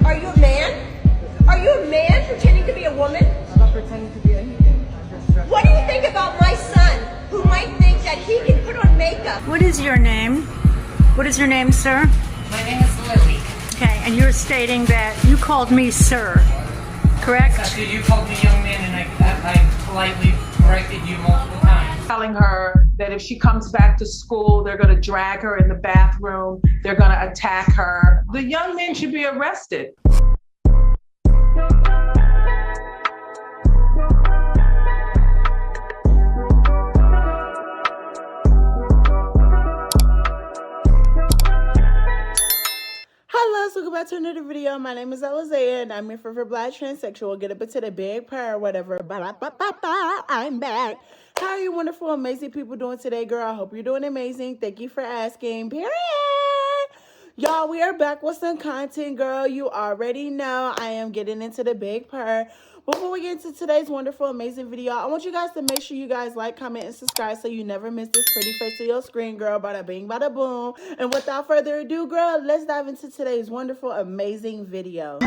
Are you a man? Are you a man pretending to be a woman? I'm not pretending to be anything. What do you think about my son, who might think that he can put on makeup? What is your name? What is your name, sir? My name is Lily. Okay, and you're stating that you called me sir, correct? Actually, you called me young man, and I politely corrected you multiple times. Telling her that if she comes back to school, they're going to drag her in the bathroom. They're going to attack her. The young men should be arrested. Hello, so welcome back to another video. My name is Alizea, and I'm your favorite black transsexual. Get up into the big prayer or whatever. I'm back. How are you wonderful, amazing people doing today, girl? I hope you're doing amazing. Thank you for asking. Period. Y'all, we are back with some content, girl. You already know I am getting into the big prayer. Before we get into today's wonderful, amazing video, I want you guys to make sure you guys like, comment, and subscribe so you never miss this pretty face of your screen, girl. Bada bing, bada boom. And without further ado, girl, let's dive into today's wonderful, amazing video.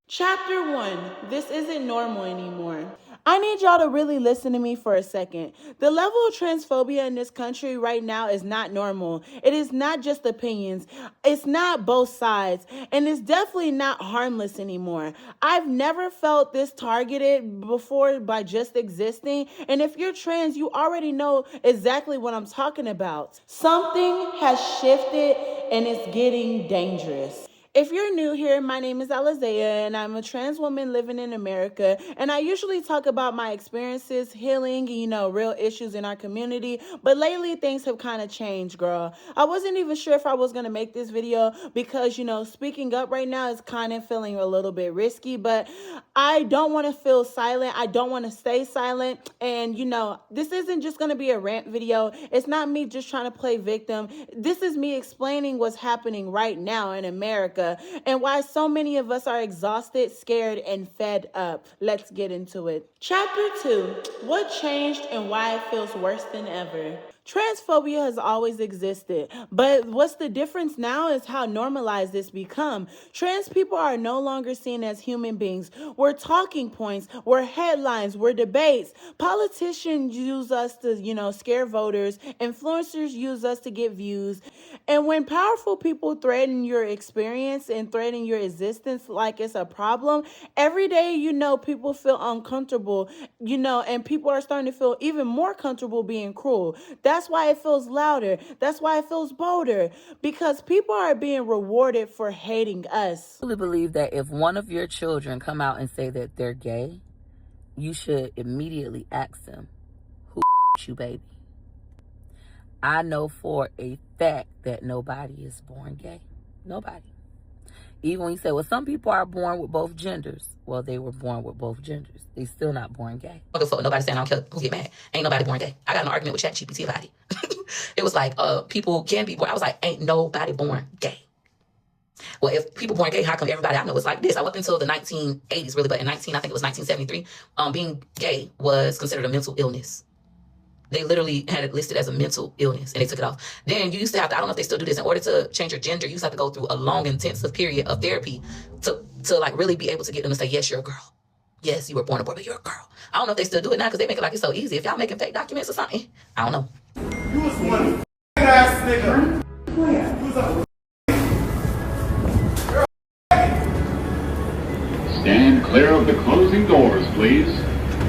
Chapter 1. This isn't normal anymore. I need y'all to really listen to me for a second. The level of transphobia in this country right now is not normal. It is not just opinions. It's not both sides. And it's definitely not harmless anymore. I've never felt this targeted before by just existing. And if you're trans, you already know exactly what I'm talking about. Something has shifted and it's getting dangerous. If you're new here, my name is Alizea, and I'm a trans woman living in America, and I usually talk about my experiences, healing, real issues in our community, but lately things have kind of changed, girl. I wasn't even sure if I was going to make this video because, speaking up right now is kind of feeling a little bit risky, but I don't want to feel silent. I don't want to stay silent, and, this isn't just going to be a rant video. It's not me just trying to play victim. This is me explaining what's happening right now in America. And why so many of us are exhausted, scared, and fed up. Let's get into it. Chapter 2. What changed and why it feels worse than ever. Transphobia has always existed, but what's the difference now is how normalized it's become. Trans people are no longer seen as human beings. We're talking points, we're headlines, we're debates. Politicians use us to, scare voters. Influencers use us to get views. And when powerful people threaten your experience and threaten your existence like it's a problem, every day, people feel uncomfortable, and people are starting to feel even more comfortable being cruel. That's why it feels louder. That's why it feels bolder. Because people are being rewarded for hating us. I really believe that if one of your children come out and say that they're gay, you should immediately ask them, who you, baby? I know for a fact that nobody is born gay. Nobody. Even when you say, well, some people are born with both genders. Well, they were born with both genders. They still not born gay. Okay, so nobody saying I don't care who get mad. Ain't nobody born gay. I got an argument with ChatGPT about it. It was like, people can be born. I was like, ain't nobody born gay. Well, if people born gay, how come everybody I know is like this? I went until the 1980s, really, but in I think it was 1973, being gay was considered a mental illness. They literally had it listed as a mental illness, and they took it off. Then you used to have to, I don't know if they still do this, in order to change your gender, you used to have to go through a long, intensive period of therapy to like really be able to get them to say, yes, you're a girl. Yes, you were born a boy, but you're a girl. I don't know if they still do it now because they make it like it's so easy. If y'all making fake documents or something, I don't know. You was one ass nigga. You was a Stand clear of the closing doors, please.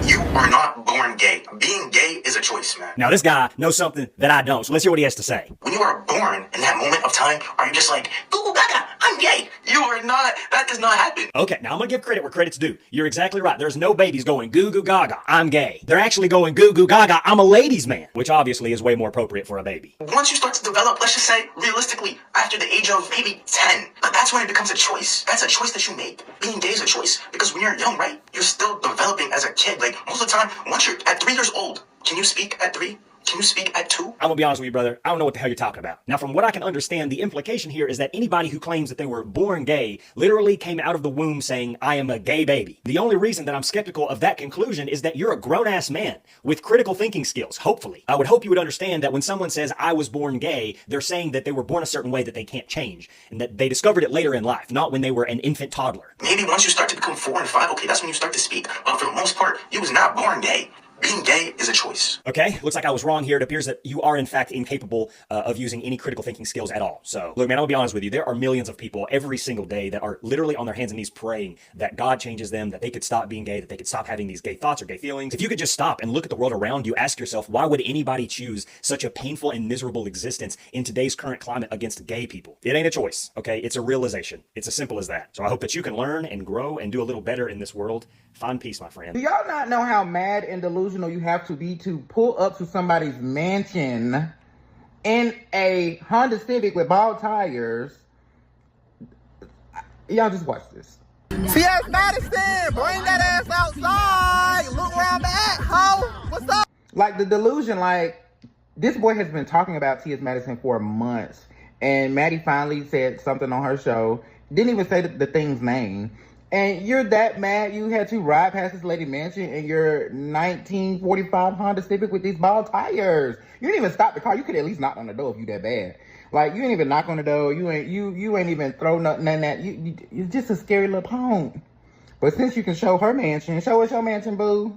You are not born gay. Being gay is a choice, man. Now this guy knows something that I don't, so let's hear what he has to say. When you are born in that moment of time, are you just like, goo goo gaga, I'm gay? You are not. That does not happen. Okay, now I'm gonna give credit where credit's due. You're exactly right. There's no babies going goo goo gaga, I'm gay. They're actually going goo goo gaga, I'm a ladies' man, which obviously is way more appropriate for a baby. Once you start to develop, let's just say, realistically, after the age of maybe 10, that's when it becomes a choice. That's a choice that you make. Being gay is a choice. Because when you're young, right, you're still developing as a kid. Like, most of the time, once you're at 3 years old, can you speak at 3? Can you speak at 2? I'm gonna be honest with you, brother. I don't know what the hell you're talking about. Now, from what I can understand, the implication here is that anybody who claims that they were born gay literally came out of the womb saying, I am a gay baby. The only reason that I'm skeptical of that conclusion is that you're a grown-ass man with critical thinking skills, hopefully. I would hope you would understand that when someone says, I was born gay, they're saying that they were born a certain way that they can't change, and that they discovered it later in life, not when they were an infant toddler. Maybe once you start to become 4 and 5, okay, that's when you start to speak. But for the most part, you was not born gay. Being gay is a choice. Okay, looks like I was wrong here. It appears that you are in fact incapable of using any critical thinking skills at all. So, look, man, I'm gonna be honest with you. There are millions of people every single day that are literally on their hands and knees praying that God changes them, that they could stop being gay, that they could stop having these gay thoughts or gay feelings. If you could just stop and look at the world around you, ask yourself, why would anybody choose such a painful and miserable existence in today's current climate against gay people? It ain't a choice, okay? It's a realization. It's as simple as that. So I hope that you can learn and grow and do a little better in this world. Find peace, my friend. Do y'all not know how mad and delusional you have to be to pull up to somebody's mansion in a Honda Civic with bald tires? Y'all just watch this. T.S. Madison, bring that ass outside. Look where I'm at, ho. What's up? Like, the delusion, like, this boy has been talking about T.S. Madison for months. And Maddie finally said something on her show. Didn't even say the thing's name. And you're that mad you had to ride past this lady mansion in your 1945 Honda Civic with these bald tires. You didn't even stop the car. You could at least knock on the door if you that bad. Like, you ain't even knock on the door. You ain't even throw nothing in that. You're just a scary little punk. But since you can show her mansion, show us your mansion, boo.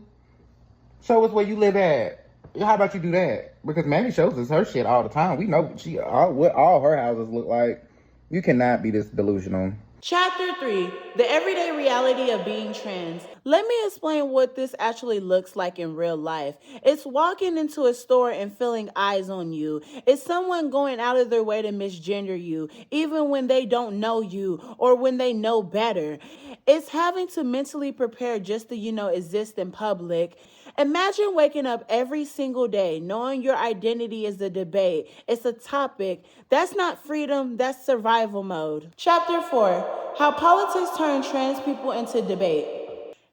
Show us where you live at. How about you do that? Because Maddie shows us her shit all the time. We know what all her houses look like. You cannot be this delusional. Chapter 3, the everyday reality of being trans. Let me explain what this actually looks like in real life. It's walking into a store and feeling eyes on you. It's someone going out of their way to misgender you, even when they don't know you or when they know better. It's having to mentally prepare just to, exist in public. Imagine waking up every single day knowing your identity is a debate. It's a topic. That's not freedom, that's survival mode. Chapter 4, how politics turn trans people into debate.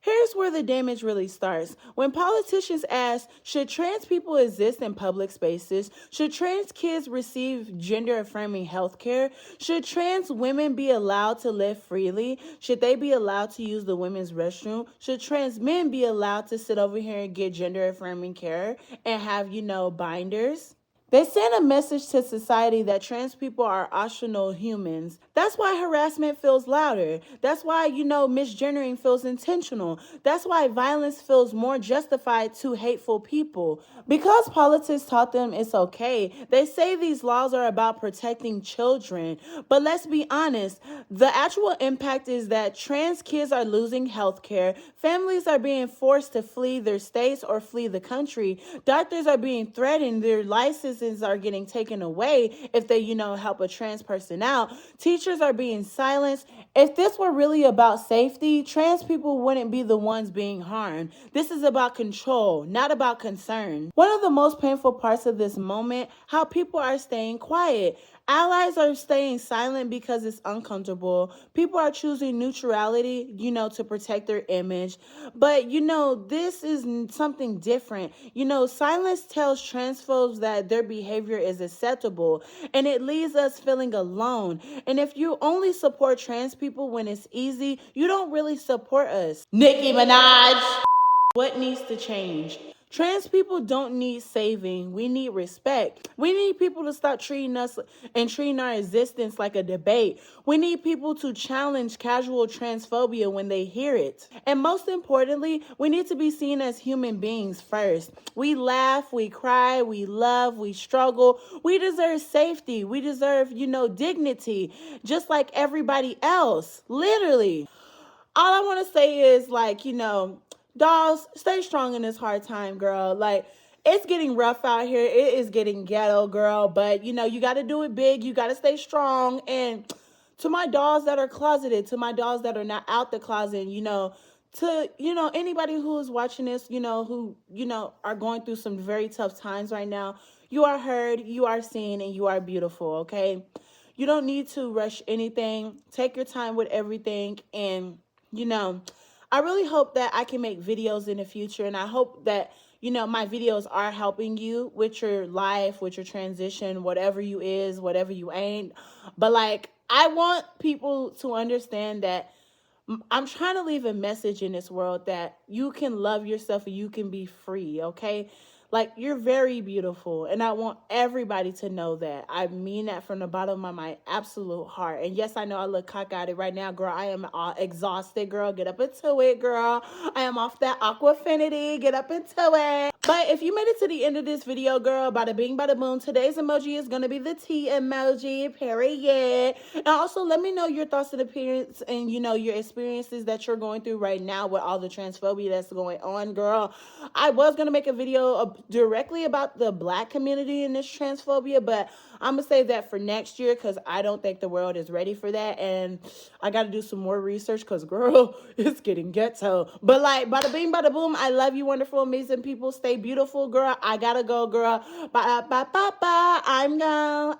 Here's where the damage really starts. When politicians ask, should trans people exist in public spaces? Should trans kids receive gender-affirming health care? Should trans women be allowed to live freely? Should they be allowed to use the women's restroom? Should trans men be allowed to sit over here and get gender-affirming care and have, binders? They send a message to society that trans people are optional humans. That's why harassment feels louder. That's why, misgendering feels intentional. That's why violence feels more justified to hateful people. Because politics taught them it's okay, they say these laws are about protecting children. But let's be honest, the actual impact is that trans kids are losing health care, families are being forced to flee their states or flee the country, doctors are being threatened, their licenses are getting taken away if they, help a trans person out. Teachers are being silenced. If this were really about safety, trans people wouldn't be the ones being harmed. This is about control, not about concern. One of the most painful parts of this moment, how people are staying quiet. Allies are staying silent because it's uncomfortable. People are choosing neutrality, to protect their image. But, this is something different. Silence tells transphobes that their behavior is acceptable, and it leaves us feeling alone. And if you only support trans people when it's easy, you don't really support us. Nicki Minaj! What needs to change? Trans people don't need saving. We need respect. We need people to stop treating us and treating our existence like a debate. We need people to challenge casual transphobia when they hear it. And most importantly, we need to be seen as human beings first. We laugh, we cry, we love, we struggle. We deserve safety. We deserve, dignity, just like everybody else. Literally. All I want to say is, dolls, stay strong in this hard time, girl. It's getting rough out here. It is getting ghetto, girl. But, you got to do it big. You got to stay strong. And to my dolls that are closeted, to my dolls that are not out the closet, to, anybody who is watching this, who, are going through some very tough times right now, you are heard, you are seen, and you are beautiful, okay? You don't need to rush anything. Take your time with everything. And, I really hope that I can make videos in the future, and I hope that, you know, my videos are helping you with your life, with your transition, whatever you is, whatever you ain't. But like, I want people to understand that I'm trying to leave a message in this world that you can love yourself and you can be free, okay? Like, you're very beautiful, and I want everybody to know that. I mean that from the bottom of my absolute heart. And yes, I know I look cockeyed right now, girl. I am exhausted, girl. Get up into it, girl. I am off that aquafinity. Get up into it. But if you made it to the end of this video, girl, bada bing, bada boom, today's emoji is going to be the T emoji, period. And also, let me know your thoughts and opinions and, you know, your experiences that you're going through right now with all the transphobia that's going on, girl. I was going to make a video directly about the Black community in this transphobia, but I'm going to save that for next year because I don't think the world is ready for that. And I got to do some more research because, girl, it's getting ghetto. But like, bada bing, bada boom, I love you, wonderful, amazing people. Stay beautiful, girl. I got to go, girl. Bye, bye, bye, bye. I'm gone.